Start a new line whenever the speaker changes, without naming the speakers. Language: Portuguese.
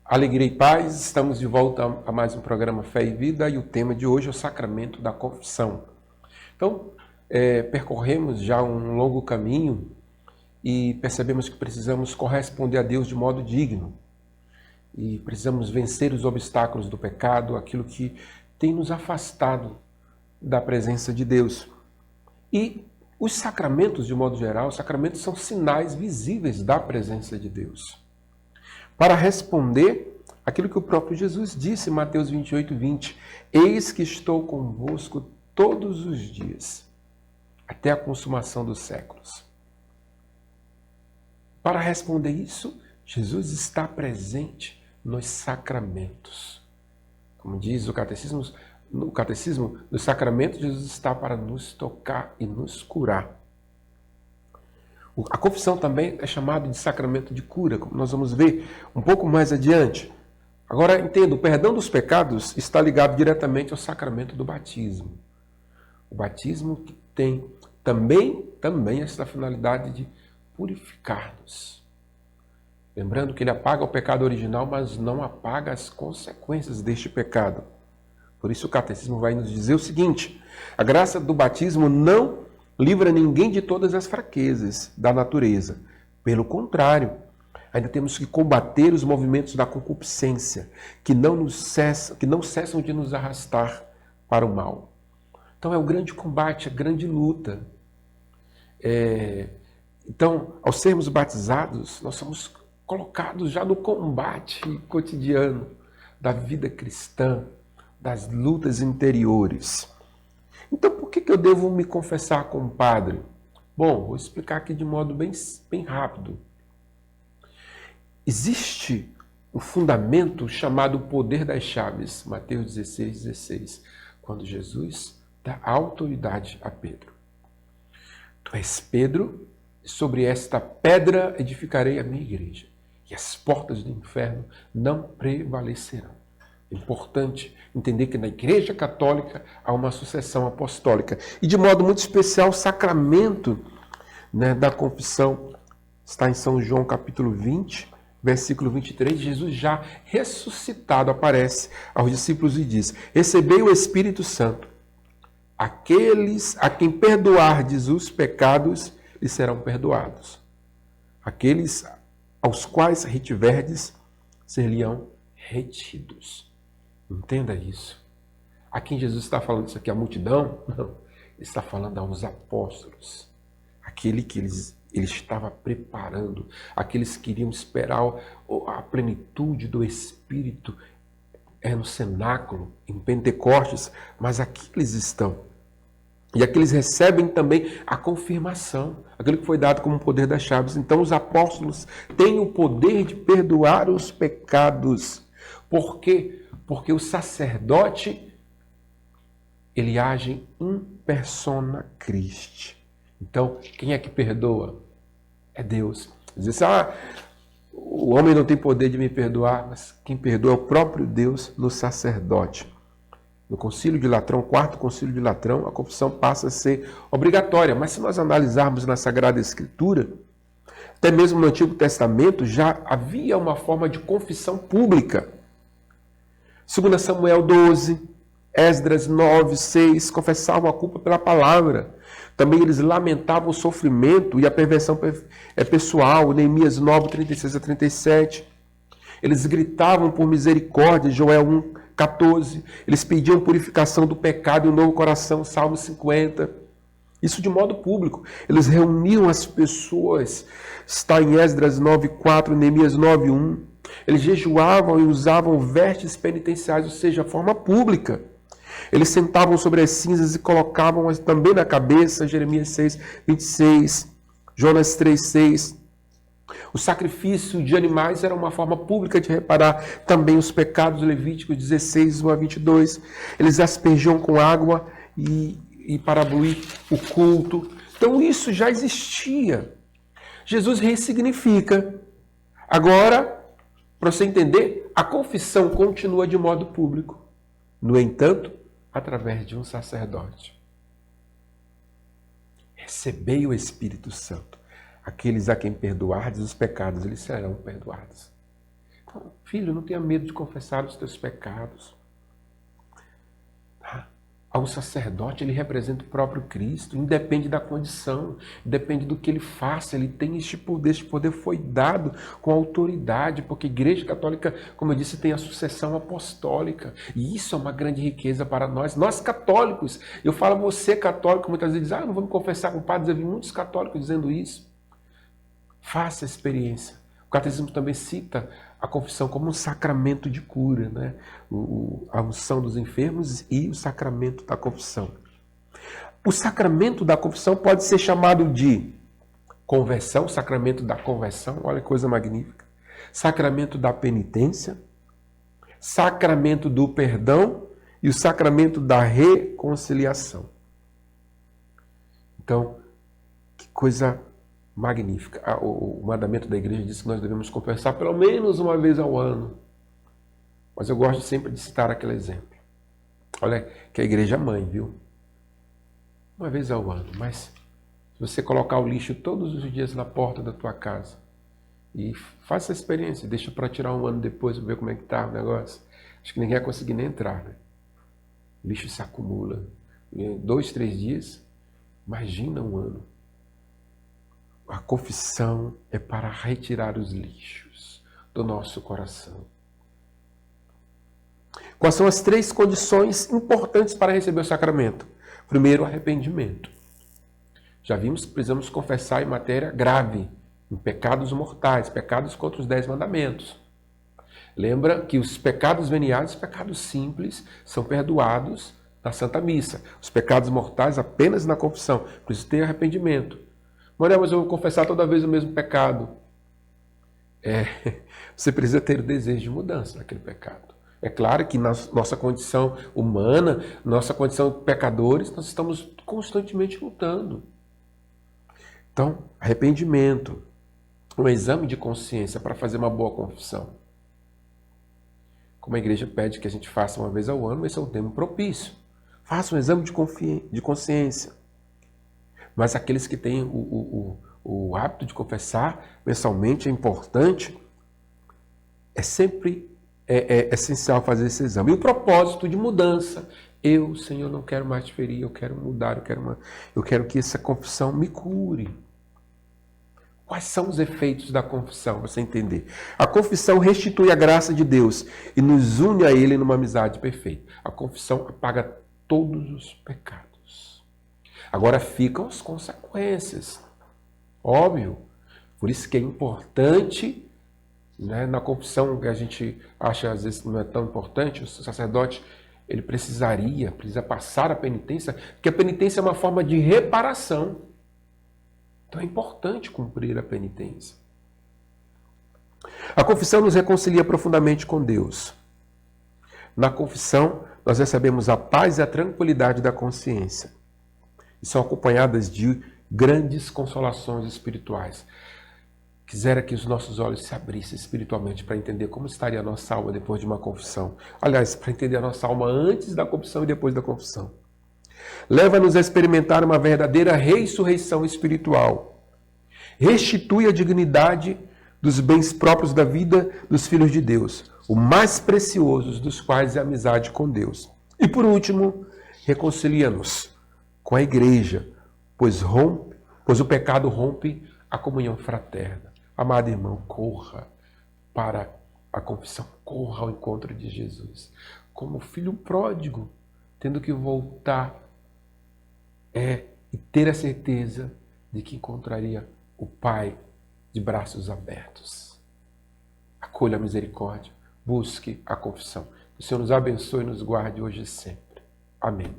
Alegria e paz, estamos de volta a mais um programa Fé e Vida e o tema de hoje é o sacramento da confissão. Então, percorremos já um longo caminho e percebemos que precisamos corresponder a Deus de modo digno e precisamos vencer os obstáculos do pecado, aquilo que tem nos afastado da presença de Deus. E os sacramentos, de modo geral, os sacramentos são sinais visíveis da presença de Deus. Para responder aquilo que o próprio Jesus disse em Mateus 28:20, eis que estou convosco todos os dias, até a consumação dos séculos. Para responder isso, Jesus está presente nos sacramentos. Como diz o catecismo, no catecismo, nos sacramentos, Jesus está para nos tocar e nos curar. A confissão também é chamada de sacramento de cura, como nós vamos ver um pouco mais adiante. Agora, entenda, o perdão dos pecados está ligado diretamente ao sacramento do batismo. O batismo que tem também essa finalidade de purificar-nos. Lembrando que ele apaga o pecado original, mas não apaga as consequências deste pecado. Por isso o catecismo vai nos dizer o seguinte: a graça do batismo não livra ninguém de todas as fraquezas da natureza. Pelo contrário, ainda temos que combater os movimentos da concupiscência, que não cessam de nos arrastar para o mal. Então é o grande combate, a grande luta. Então, ao sermos batizados, nós somos colocados já no combate cotidiano da vida cristã, das lutas interiores. Então, por que eu devo me confessar com o padre? Bom, vou explicar aqui de modo bem rápido. Existe um fundamento chamado poder das chaves, Mateus 16:16, quando Jesus dá autoridade a Pedro. Tu és Pedro, e sobre esta pedra edificarei a minha igreja, e as portas do inferno não prevalecerão. É importante entender que na Igreja Católica há uma sucessão apostólica. E de modo muito especial, o sacramento da confissão está em São João capítulo 20, versículo 23. Jesus já ressuscitado aparece aos discípulos e diz: recebei o Espírito Santo. Aqueles a quem perdoardes os pecados, lhes serão perdoados. Aqueles aos quais retiverdes, ser-lhe-ão retidos. Entenda isso. A quem Jesus está falando isso aqui? A multidão? Não. Ele está falando aos apóstolos. Aquele que ele estava preparando. Aqueles que queriam esperar a plenitude do Espírito no cenáculo, em Pentecostes. Mas aqui eles estão. E aqui eles recebem também a confirmação. Aquilo que foi dado como poder das chaves. Então os apóstolos têm o poder de perdoar os pecados. Por quê? Porque o sacerdote, ele age in persona Christi. Então, quem é que perdoa? É Deus. Diz assim, o homem não tem poder de me perdoar, mas quem perdoa é o próprio Deus no sacerdote. No Concílio de Latrão, quarto Concílio de Latrão, a confissão passa a ser obrigatória. Mas se nós analisarmos na Sagrada Escritura, até mesmo no Antigo Testamento, já havia uma forma de confissão pública. 2 Samuel 12, Esdras 9, 6, confessavam a culpa pela palavra. Também eles lamentavam o sofrimento e a perversão pessoal, Neemias 9, 36 a 37. Eles gritavam por misericórdia, Joel 1, 14. Eles pediam purificação do pecado e um novo coração, Salmo 50. Isso de modo público. Eles reuniam as pessoas, está em Esdras 9, 4, Neemias 9, 1. Eles jejuavam e usavam vestes penitenciais, ou seja, a forma pública. Eles sentavam sobre as cinzas e colocavam também na cabeça, Jeremias 6, 26, Jonas 3, 6. O sacrifício de animais era uma forma pública de reparar também os pecados, Levíticos 16, 1 a 22. Eles aspergiam com água e para abuir o culto. Então isso já existia. Jesus ressignifica. Agora, para você entender, a confissão continua de modo público. No entanto, através de um sacerdote. Recebei o Espírito Santo. Aqueles a quem perdoardes os pecados, eles serão perdoados. Então, filho, não tenha medo de confessar os teus pecados. Ao sacerdote, ele representa o próprio Cristo, independe da condição, depende do que ele faça, ele tem este poder foi dado com autoridade, porque a Igreja Católica, como eu disse, tem a sucessão apostólica, e isso é uma grande riqueza para nós católicos. Eu falo a você católico, muitas vezes diz, não vou me confessar com padres, eu vi muitos católicos dizendo isso. Faça a experiência. O catecismo também cita a confissão como um sacramento de cura, né? A unção dos enfermos e o sacramento da confissão. O sacramento da confissão pode ser chamado de conversão, sacramento da conversão, olha que coisa magnífica. Sacramento da penitência, sacramento do perdão e o sacramento da reconciliação. Então, que coisa magnífica. O mandamento da igreja diz que nós devemos confessar pelo menos uma vez ao ano. Mas eu gosto sempre de citar aquele exemplo. Olha que a igreja é mãe, viu? Uma vez ao ano. Mas se você colocar o lixo todos os dias na porta da tua casa e faça a experiência, deixa para tirar um ano depois para ver como é que está o negócio, acho que ninguém vai conseguir nem entrar, né? O lixo se acumula. Em 2, 3 dias, imagina um ano. A confissão é para retirar os lixos do nosso coração. Quais são as 3 condições importantes para receber o sacramento? Primeiro, arrependimento. Já vimos que precisamos confessar em matéria grave, em pecados mortais, pecados contra os 10 mandamentos. Lembra que os pecados veniais, os pecados simples, são perdoados na Santa Missa. Os pecados mortais apenas na confissão. Precisa ter arrependimento. Mas eu vou confessar toda vez o mesmo pecado. Você precisa ter o desejo de mudança naquele pecado. É claro que na nossa condição humana, nossa condição de pecadores, nós estamos constantemente lutando. Então, arrependimento, um exame de consciência para fazer uma boa confissão. Como a igreja pede que a gente faça uma vez ao ano, esse é um tempo propício. Faça um exame de consciência. Mas aqueles que têm o hábito de confessar mensalmente é importante, é sempre essencial fazer esse exame. E o propósito de mudança. Eu, Senhor, não quero mais te ferir, eu quero mudar, eu quero que essa confissão me cure. Quais são os efeitos da confissão, para você entender? A confissão restitui a graça de Deus e nos une a Ele numa amizade perfeita. A confissão apaga todos os pecados. Agora ficam as consequências. Óbvio. Por isso que é importante, né, na confissão que a gente acha às vezes não é tão importante, o sacerdote ele precisa passar a penitência, porque a penitência é uma forma de reparação. Então é importante cumprir a penitência. A confissão nos reconcilia profundamente com Deus. Na confissão, nós recebemos a paz e a tranquilidade da consciência. E são acompanhadas de grandes consolações espirituais. Quisera que os nossos olhos se abrissem espiritualmente para entender como estaria a nossa alma depois de uma confissão. Aliás, para entender a nossa alma antes da confissão e depois da confissão. Leva-nos a experimentar uma verdadeira ressurreição espiritual. Restitui a dignidade dos bens próprios da vida dos filhos de Deus, o mais precioso dos quais é a amizade com Deus. E por último, reconcilia-nos com a igreja, pois o pecado rompe a comunhão fraterna. Amado irmão, corra para a confissão, corra ao encontro de Jesus. Como filho pródigo, tendo que voltar e ter a certeza de que encontraria o Pai de braços abertos. Acolha a misericórdia, busque a confissão. Que o Senhor nos abençoe e nos guarde hoje e sempre. Amém.